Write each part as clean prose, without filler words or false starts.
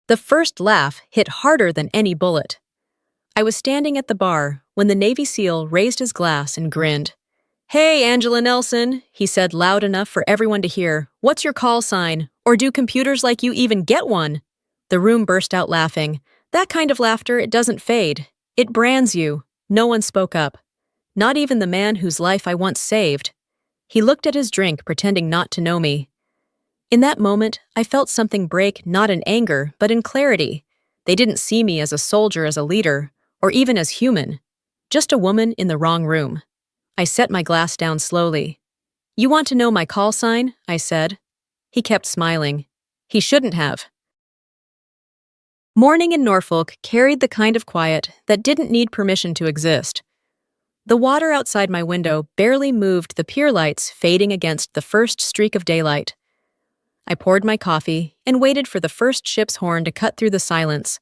The first laugh hit harder than any bullet. I was standing at the bar when the Navy SEAL raised his glass and grinned. "Hey, Angela Nelson," he said loud enough for everyone to hear. "What's your call sign? Or do computers like you even get one?" The room burst out laughing. That kind of laughter, it doesn't fade. It brands you. No one spoke up. Not even the man whose life I once saved. He looked at his drink, pretending not to know me. In that moment, I felt something break, not in anger, but in clarity. They didn't see me as a soldier, as a leader, or even as human. Just a woman in the wrong room. I set my glass down slowly. "You want to know my call sign?" I said. He kept smiling. He shouldn't have. Morning in Norfolk carried the kind of quiet that didn't need permission to exist. The water outside my window barely moved, the pier lights fading against the first streak of daylight. I poured my coffee and waited for the first ship's horn to cut through the silence.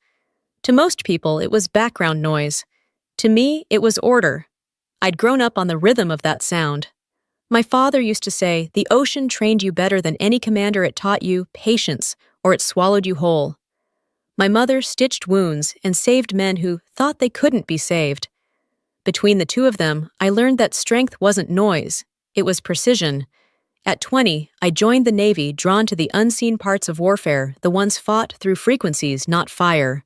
To most people, it was background noise. To me, it was order. I'd grown up on the rhythm of that sound. My father used to say, "The ocean trained you better than any commander. It taught you patience, or it swallowed you whole." My mother stitched wounds and saved men who thought they couldn't be saved. Between the two of them, I learned that strength wasn't noise. It was precision. At 20, I joined the Navy, drawn to the unseen parts of warfare, the ones fought through frequencies, not fire.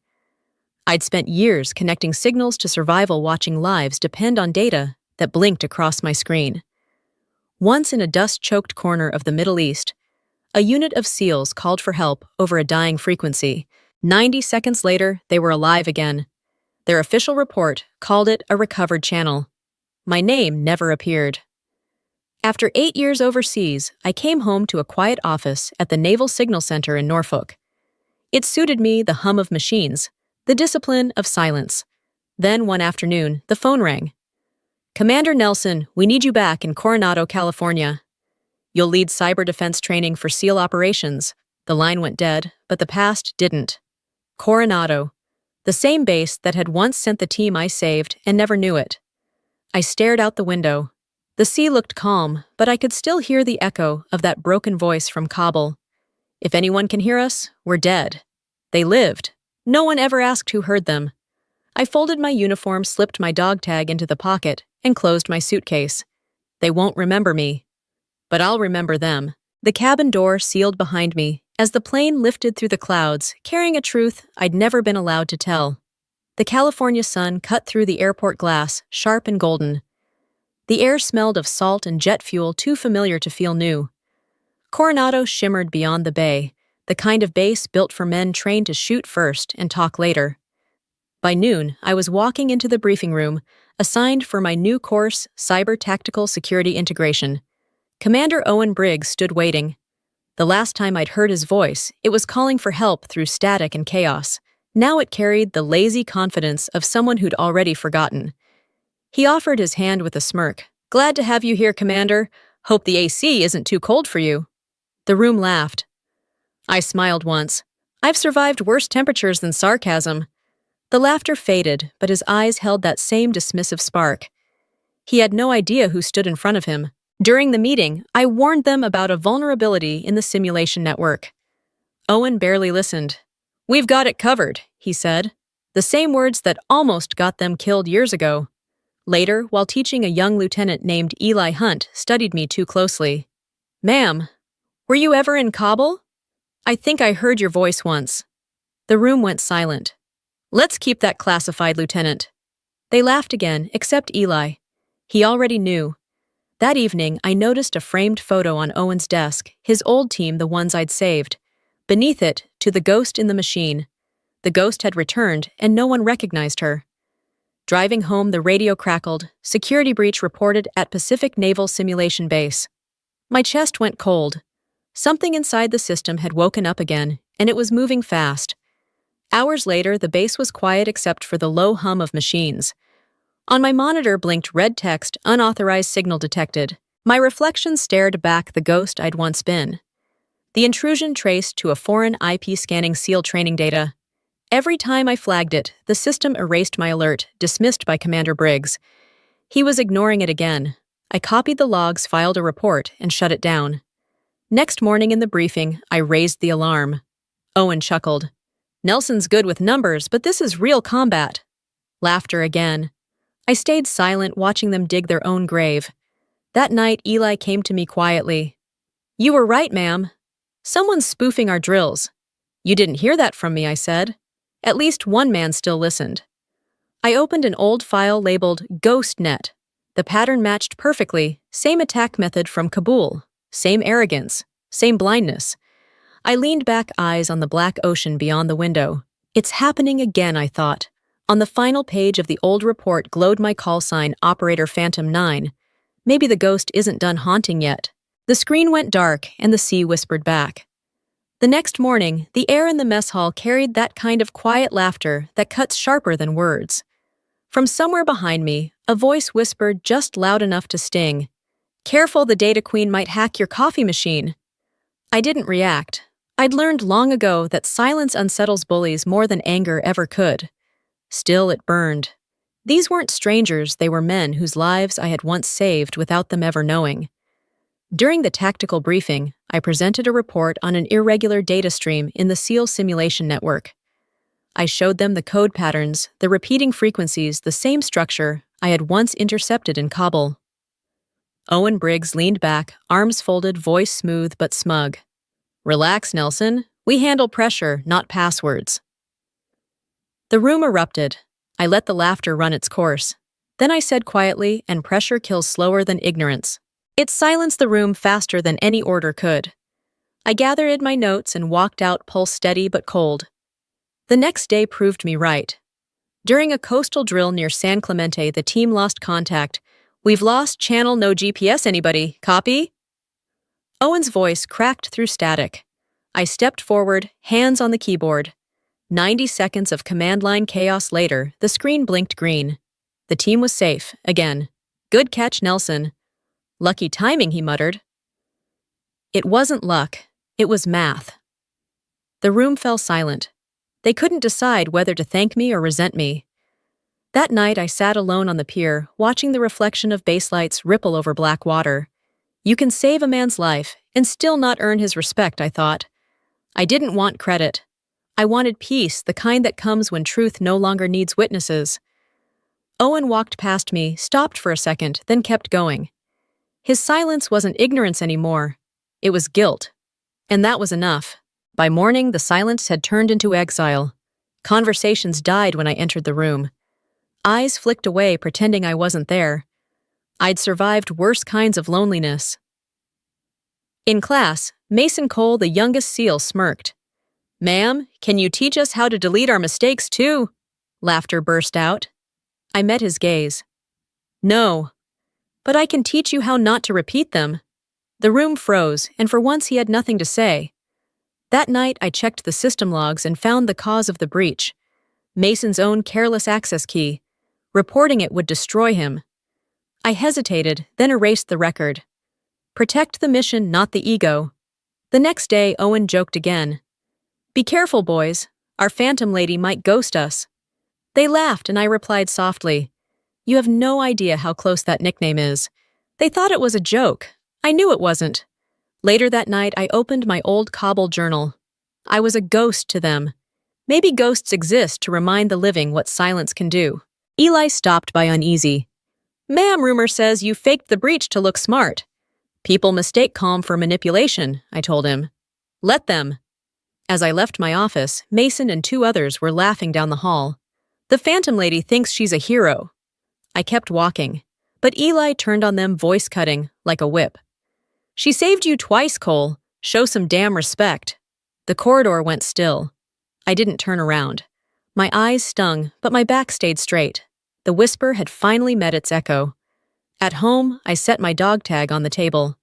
I'd spent years connecting signals to survival, watching lives depend on data that blinked across my screen. Once in a dust-choked corner of the Middle East, a unit of SEALs called for help over a dying frequency. 90 seconds later, they were alive again. Their official report called it a recovered channel. My name never appeared. After 8 years overseas, I came home to a quiet office at the Naval Signal Center in Norfolk. It suited me, the hum of machines, the discipline of silence. Then one afternoon, the phone rang. "Commander Nelson, we need you back in Coronado, California. You'll lead cyber defense training for SEAL operations." The line went dead, but the past didn't. Coronado, the same base that had once sent the team I saved and never knew it. I stared out the window. The sea looked calm, but I could still hear the echo of that broken voice from Kabul. "If anyone can hear us, we're dead." They lived. No one ever asked who heard them. I folded my uniform, slipped my dog tag into the pocket, and closed my suitcase. They won't remember me, but I'll remember them. The cabin door sealed behind me as the plane lifted through the clouds, carrying a truth I'd never been allowed to tell. The California sun cut through the airport glass, sharp and golden. The air smelled of salt and jet fuel, too familiar to feel new. Coronado shimmered beyond the bay, the kind of base built for men trained to shoot first and talk later. By noon, I was walking into the briefing room, assigned for my new course, Cyber Tactical Security Integration. Commander Owen Briggs stood waiting. The last time I'd heard his voice, it was calling for help through static and chaos. Now it carried the lazy confidence of someone who'd already forgotten. He offered his hand with a smirk. "Glad to have you here, Commander. Hope the AC isn't too cold for you." The room laughed. I smiled once. I've survived worse temperatures than sarcasm. The laughter faded, but his eyes held that same dismissive spark. He had no idea who stood in front of him. During the meeting, I warned them about a vulnerability in the simulation network. Owen barely listened. "We've got it covered," he said. The same words that almost got them killed years ago. Later, while teaching, a young lieutenant named Eli Hunt studied me too closely. "Ma'am, were you ever in Kabul? I think I heard your voice once." The room went silent. "Let's keep that classified, Lieutenant." They laughed again, except Eli. He already knew. That evening, I noticed a framed photo on Owen's desk, his old team, the ones I'd saved. Beneath it, "To the ghost in the machine." The ghost had returned, and no one recognized her. Driving home, the radio crackled. "Security breach reported at Pacific Naval Simulation Base." My chest went cold. Something inside the system had woken up again, and it was moving fast. Hours later, the base was quiet except for the low hum of machines. On my monitor blinked red text, "Unauthorized signal detected." My reflection stared back the ghost I'd once been. The intrusion traced to a foreign IP scanning SEAL training data. Every time I flagged it, the system erased my alert, dismissed by Commander Briggs. He was ignoring it again. I copied the logs, filed a report, and shut it down. Next morning in the briefing, I raised the alarm. Owen chuckled. Nelson's good with numbers, but this is real combat. Laughter again. I stayed silent, watching them dig their own grave. That night, Eli came to me quietly. You were right, ma'am. Someone's spoofing our drills. You didn't hear that from me, I said. At least one man still listened. I opened an old file labeled Ghost Net. The pattern matched perfectly, same attack method from Kabul, same arrogance, same blindness. I leaned back, eyes on the black ocean beyond the window. It's happening again, I thought. On the final page of the old report glowed my call sign, Operator Phantom 9. Maybe the ghost isn't done haunting yet. The screen went dark, and the sea whispered back. The next morning, the air in the mess hall carried that kind of quiet laughter that cuts sharper than words. From somewhere behind me, a voice whispered just loud enough to sting. Careful, the data queen might hack your coffee machine. I didn't react. I'd learned long ago that silence unsettles bullies more than anger ever could. Still, it burned. These weren't strangers, they were men whose lives I had once saved without them ever knowing. During the tactical briefing, I presented a report on an irregular data stream in the SEAL simulation network. I showed them the code patterns, the repeating frequencies, the same structure I had once intercepted in Kabul. Owen Briggs leaned back, arms folded, voice smooth but smug. Relax, Nelson. We handle pressure, not passwords. The room erupted. I let the laughter run its course. Then I said quietly, and pressure kills slower than ignorance. It silenced the room faster than any order could. I gathered my notes and walked out, pulse steady but cold. The next day proved me right. During a coastal drill near San Clemente, the team lost contact. We've lost channel, no GPS, anybody. Copy? Owen's voice cracked through static. I stepped forward, hands on the keyboard. 90 seconds of command line chaos later, the screen blinked green. The team was safe, again. Good catch, Nelson. Lucky timing, he muttered. It wasn't luck. It was math. The room fell silent. They couldn't decide whether to thank me or resent me. That night, I sat alone on the pier, watching the reflection of baselights ripple over black water. You can save a man's life and still not earn his respect, I thought. I didn't want credit. I wanted peace, the kind that comes when truth no longer needs witnesses. Owen walked past me, stopped for a second, then kept going. His silence wasn't ignorance anymore. It was guilt. And that was enough. By morning, the silence had turned into exile. Conversations died when I entered the room. Eyes flicked away, pretending I wasn't there. I'd survived worse kinds of loneliness. In class, Mason Cole, the youngest SEAL, smirked. Ma'am, can you teach us how to delete our mistakes too? Laughter burst out. I met his gaze. No, but I can teach you how not to repeat them. The room froze, and for once he had nothing to say. That night, I checked the system logs and found the cause of the breach. Mason's own careless access key. Reporting it would destroy him. I hesitated, then erased the record. Protect the mission, not the ego. The next day, Owen joked again. Be careful, boys. Our Phantom Lady might ghost us. They laughed, and I replied softly. You have no idea how close that nickname is. They thought it was a joke. I knew it wasn't. Later that night, I opened my old Kabul journal. I was a ghost to them. Maybe ghosts exist to remind the living what silence can do. Eli stopped by uneasy. Ma'am, rumor says you faked the breach to look smart. People mistake calm for manipulation, I told him. Let them. As I left my office, Mason and 2 others were laughing down the hall. The Phantom Lady thinks she's a hero. I kept walking, but Eli turned on them, voice cutting, like a whip. She saved you twice, Cole. Show some damn respect. The corridor went still. I didn't turn around. My eyes stung, but my back stayed straight. The whisper had finally met its echo. At home, I set my dog tag on the table.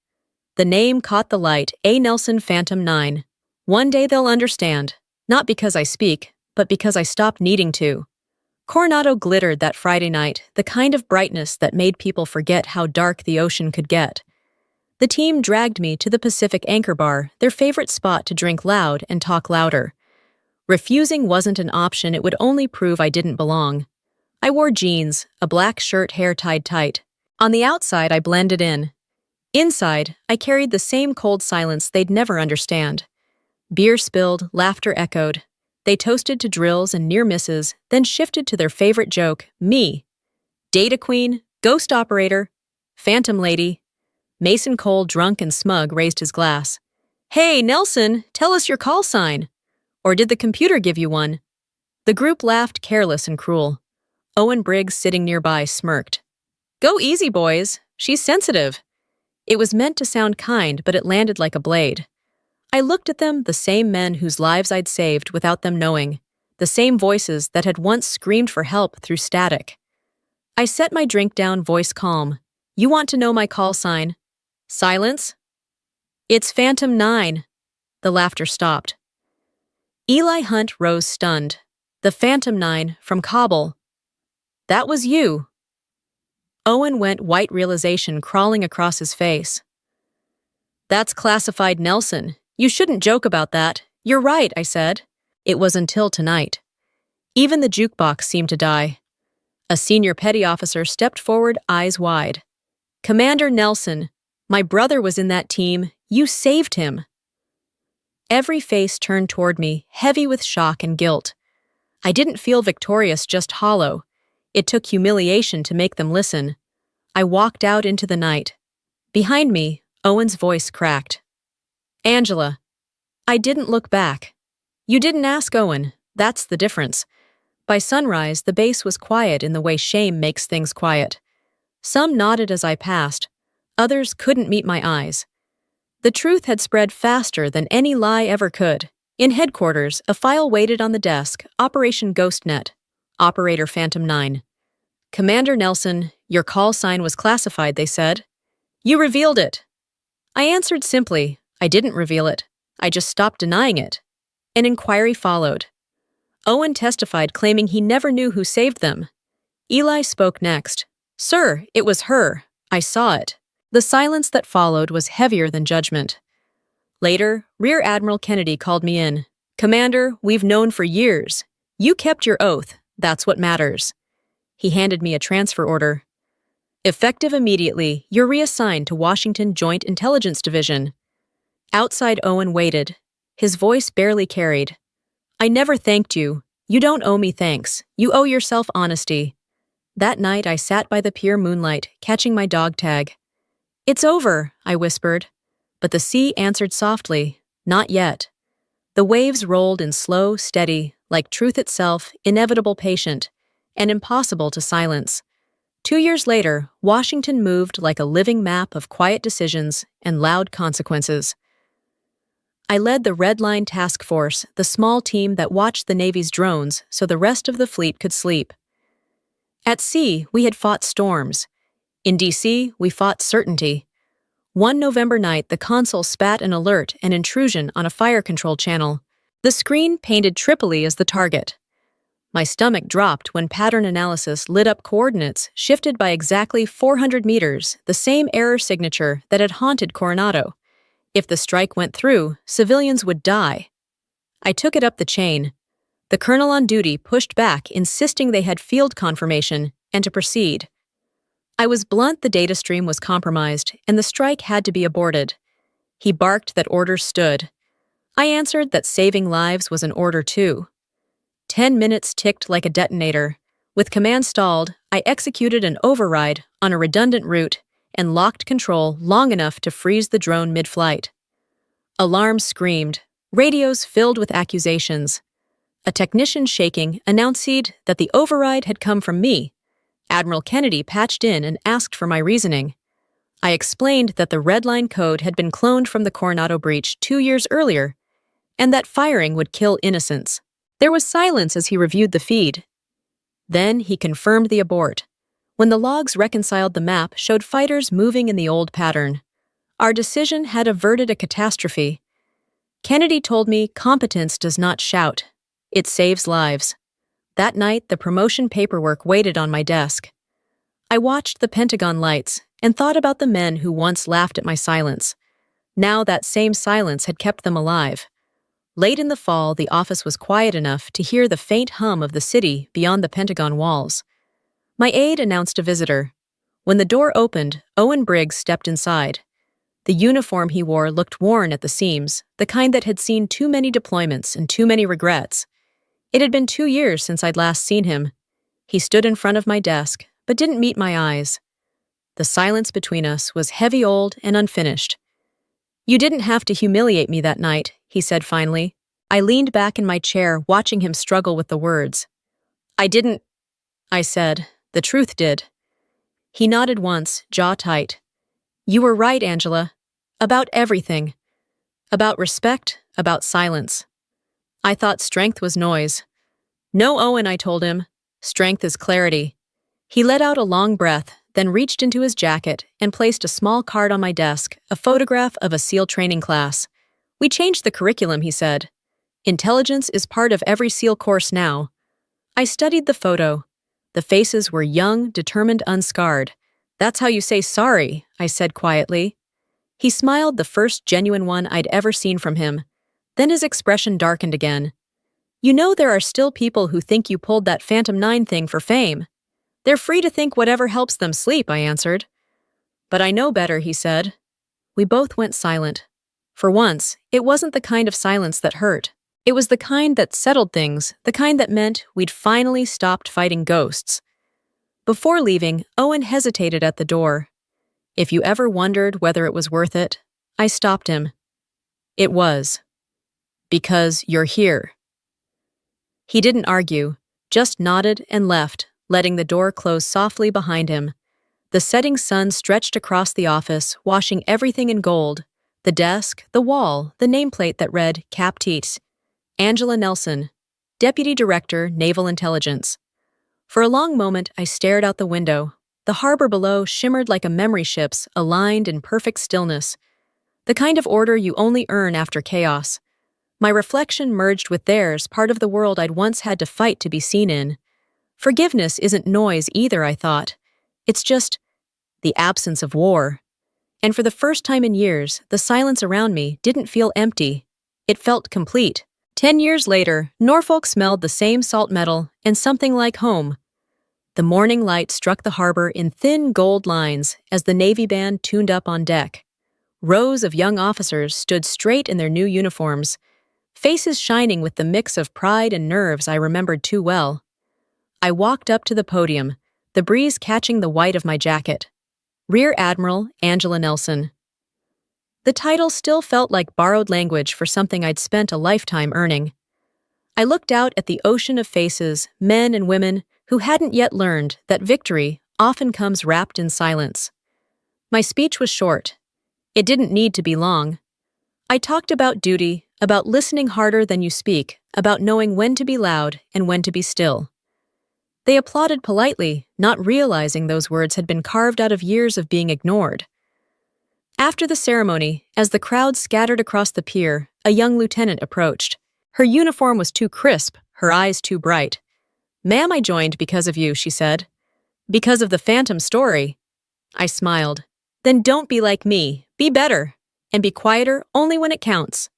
The name caught the light, A. Nelson Phantom 9. One day they'll understand, not because I speak, but because I stopped needing to. Coronado glittered that Friday night, the kind of brightness that made people forget how dark the ocean could get. The team dragged me to the Pacific Anchor Bar, their favorite spot to drink loud and talk louder. Refusing wasn't an option, it would only prove I didn't belong. I wore jeans, a black shirt, hair tied tight. On the outside, I blended in. Inside, I carried the same cold silence they'd never understand. Beer spilled, laughter echoed. They toasted to drills and near misses, then shifted to their favorite joke, me. Data Queen, Ghost Operator, Phantom Lady. Mason Cole, drunk and smug, raised his glass. Hey, Nelson, tell us your call sign. Or did the computer give you one? The group laughed, careless and cruel. Owen Briggs, sitting nearby, smirked. Go easy, boys. She's sensitive. It was meant to sound kind, but it landed like a blade. I looked at them, the same men whose lives I'd saved without them knowing, the same voices that had once screamed for help through static. I set my drink down, voice calm. You want to know my call sign? Silence? It's Phantom 9. The laughter stopped. Eli Hunt rose stunned. The Phantom 9 from Kabul. That was you. Owen went white, realization crawling across his face. That's classified, Nelson. You shouldn't joke about that. You're right, I said. It was until tonight. Even the jukebox seemed to die. A senior petty officer stepped forward, eyes wide. Commander Nelson, my brother was in that team. You saved him. Every face turned toward me, heavy with shock and guilt. I didn't feel victorious, just hollow. It took humiliation to make them listen. I walked out into the night. Behind me, Owen's voice cracked. Angela. I didn't look back. You didn't ask Owen. That's the difference. By sunrise, the base was quiet in the way shame makes things quiet. Some nodded as I passed. Others couldn't meet my eyes. The truth had spread faster than any lie ever could. In headquarters, a file waited on the desk, Operation GhostNet. Operator Phantom 9. Commander Nelson, your call sign was classified, they said. You revealed it. I answered simply, I didn't reveal it. I just stopped denying it. An inquiry followed. Owen testified, claiming he never knew who saved them. Eli spoke next. Sir, it was her. I saw it. The silence that followed was heavier than judgment. Later, Rear Admiral Kennedy called me in. Commander, we've known for years. You kept your oath. That's what matters. He handed me a transfer order. Effective immediately, you're reassigned to Washington Joint Intelligence Division. Outside, Owen waited. His voice barely carried. I never thanked you. You don't owe me thanks. You owe yourself honesty. That night, I sat by the pier moonlight, catching my dog tag. It's over, I whispered. But the sea answered softly, not yet. The waves rolled in slow, steady, like truth itself, inevitable, patient, and impossible to silence. 2 years later, Washington moved like a living map of quiet decisions and loud consequences. I led the Red Line Task Force, the small team that watched the Navy's drones so the rest of the fleet could sleep. At sea, we had fought storms. In D.C., we fought certainty. One November night, the console spat an alert and intrusion on a fire control channel. The screen painted Tripoli as the target. My stomach dropped when pattern analysis lit up coordinates shifted by exactly 400 meters, the same error signature that had haunted Coronado. If the strike went through, civilians would die. I took it up the chain. The colonel on duty pushed back, insisting they had field confirmation and to proceed. I was blunt, the data stream was compromised, and the strike had to be aborted. He barked that orders stood. I answered that saving lives was an order too. 10 minutes ticked like a detonator. With command stalled, I executed an override on a redundant route and locked control long enough to freeze the drone mid-flight. Alarms screamed, radios filled with accusations. A technician shaking announced that the override had come from me. Admiral Kennedy patched in and asked for my reasoning. I explained that the Red Line code had been cloned from the Coronado breach 2 years earlier, and that firing would kill innocents. There was silence as he reviewed the feed. Then he confirmed the abort. When the logs reconciled, the map showed fighters moving in the old pattern. Our decision had averted a catastrophe. Kennedy told me competence does not shout. It saves lives. That night, the promotion paperwork waited on my desk. I watched the Pentagon lights and thought about the men who once laughed at my silence. Now that same silence had kept them alive. Late in the fall, the office was quiet enough to hear the faint hum of the city beyond the Pentagon walls. My aide announced a visitor. When the door opened, Owen Briggs stepped inside. The uniform he wore looked worn at the seams, the kind that had seen too many deployments and too many regrets. It had been 2 years since I'd last seen him. He stood in front of my desk, but didn't meet my eyes. The silence between us was heavy, old, and unfinished. "You didn't have to humiliate me that night," he said finally. I leaned back in my chair, watching him struggle with the words. "I didn't," I said. "The truth did." He nodded once, jaw tight. "You were right, Angela. About everything. About respect, about silence. I thought strength was noise." "No, Owen," I told him. "Strength is clarity." He let out a long breath, then reached into his jacket and placed a small card on my desk, a photograph of a SEAL training class. "We changed the curriculum," he said. "Intelligence is part of every SEAL course now." I studied the photo. The faces were young, determined, unscarred. "That's how you say sorry," I said quietly. He smiled, the first genuine one I'd ever seen from him. Then his expression darkened again. "You know there are still people who think you pulled that Phantom 9 thing for fame. They're free to think whatever helps them sleep," I answered. "But I know better," he said. We both went silent. For once, it wasn't the kind of silence that hurt. It was the kind that settled things, the kind that meant we'd finally stopped fighting ghosts. Before leaving, Owen hesitated at the door. "If you ever wondered whether it was worth it," I stopped him. "It was. Because you're here." He didn't argue, just nodded and left, letting the door close softly behind him. The setting sun stretched across the office, washing everything in gold: the desk, the wall, the nameplate that read Cap Teats, Angela Nelson, Deputy Director, Naval Intelligence. For a long moment, I stared out the window. The harbor below shimmered like a memory ship's, aligned in perfect stillness. The kind of order you only earn after chaos. My reflection merged with theirs, part of the world I'd once had to fight to be seen in. Forgiveness isn't noise either, I thought. It's just the absence of war. And for the first time in years, the silence around me didn't feel empty. It felt complete. 10 years later, Norfolk smelled the same salt metal and something like home. The morning light struck the harbor in thin gold lines as the Navy band tuned up on deck. Rows of young officers stood straight in their new uniforms, faces shining with the mix of pride and nerves I remembered too well. I walked up to the podium, the breeze catching the white of my jacket. Rear Admiral Angela Nelson. The title still felt like borrowed language for something I'd spent a lifetime earning. I looked out at the ocean of faces, men and women, who hadn't yet learned that victory often comes wrapped in silence. My speech was short. It didn't need to be long. I talked about duty, about listening harder than you speak, about knowing when to be loud and when to be still. They applauded politely, not realizing those words had been carved out of years of being ignored. After the ceremony, as the crowd scattered across the pier, a young lieutenant approached. Her uniform was too crisp, her eyes too bright. "Ma'am, I joined because of you," she said. "Because of the Phantom story." I smiled. "Then don't be like me. Be better. And be quieter only when it counts."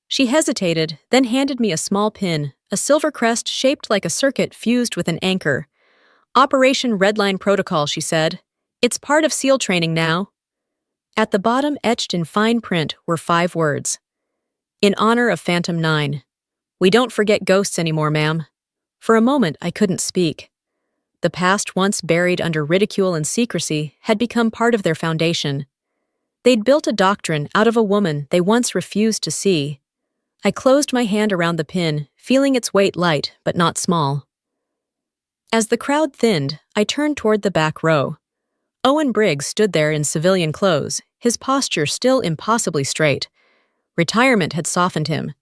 She hesitated, then handed me a small pin, a silver crest shaped like a circuit fused with an anchor. "Operation Redline Protocol," she said. "It's part of SEAL training now." At the bottom, etched in fine print, were 5 words. "In honor of Phantom 9. We don't forget ghosts anymore, ma'am." For a moment, I couldn't speak. The past, once buried under ridicule and secrecy, had become part of their foundation. They'd built a doctrine out of a woman they once refused to see. I closed my hand around the pin, feeling its weight light but not small. As the crowd thinned, I turned toward the back row. Owen Briggs stood there in civilian clothes, his posture still impossibly straight. Retirement had softened him.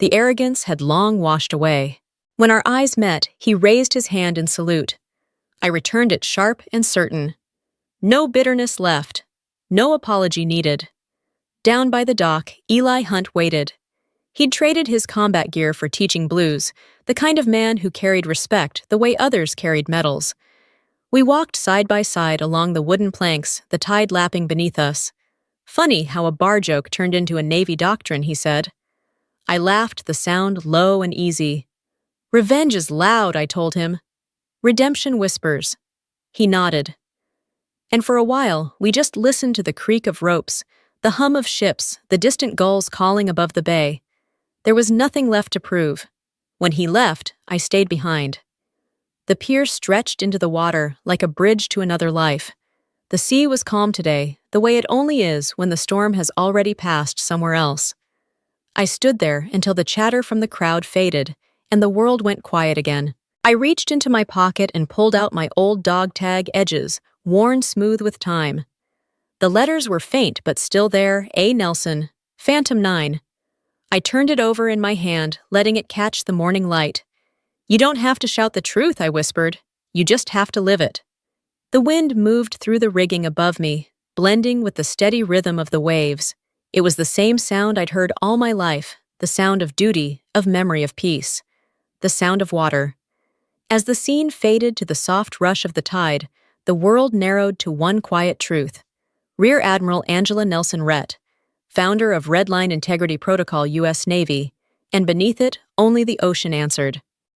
The arrogance had long washed away. When our eyes met, he raised his hand in salute. I returned it sharp and certain. No bitterness left. No apology needed. Down by the dock, Eli Hunt waited. He'd traded his combat gear for teaching blues, the kind of man who carried respect the way others carried medals. We walked side by side along the wooden planks, the tide lapping beneath us. "Funny how a bar joke turned into a Navy doctrine," he said. I laughed, the sound low and easy. "Revenge is loud," I told him. "Redemption whispers." He nodded. And for a while, we just listened to the creak of ropes, the hum of ships, the distant gulls calling above the bay. There was nothing left to prove. When he left, I stayed behind. The pier stretched into the water like a bridge to another life. The sea was calm today, the way it only is when the storm has already passed somewhere else. I stood there until the chatter from the crowd faded and the world went quiet again. I reached into my pocket and pulled out my old dog tag edges, worn smooth with time. The letters were faint but still there, A. Nelson, Phantom 9. I turned it over in my hand, letting it catch the morning light. "You don't have to shout the truth," I whispered. "You just have to live it." The wind moved through the rigging above me, blending with the steady rhythm of the waves. It was the same sound I'd heard all my life, the sound of duty, of memory of peace. The sound of water. As the scene faded to the soft rush of the tide, the world narrowed to one quiet truth. Rear Admiral Angela Nelson Rhett, founder of Red Line Integrity Protocol U.S. Navy, and beneath it, only the ocean answered.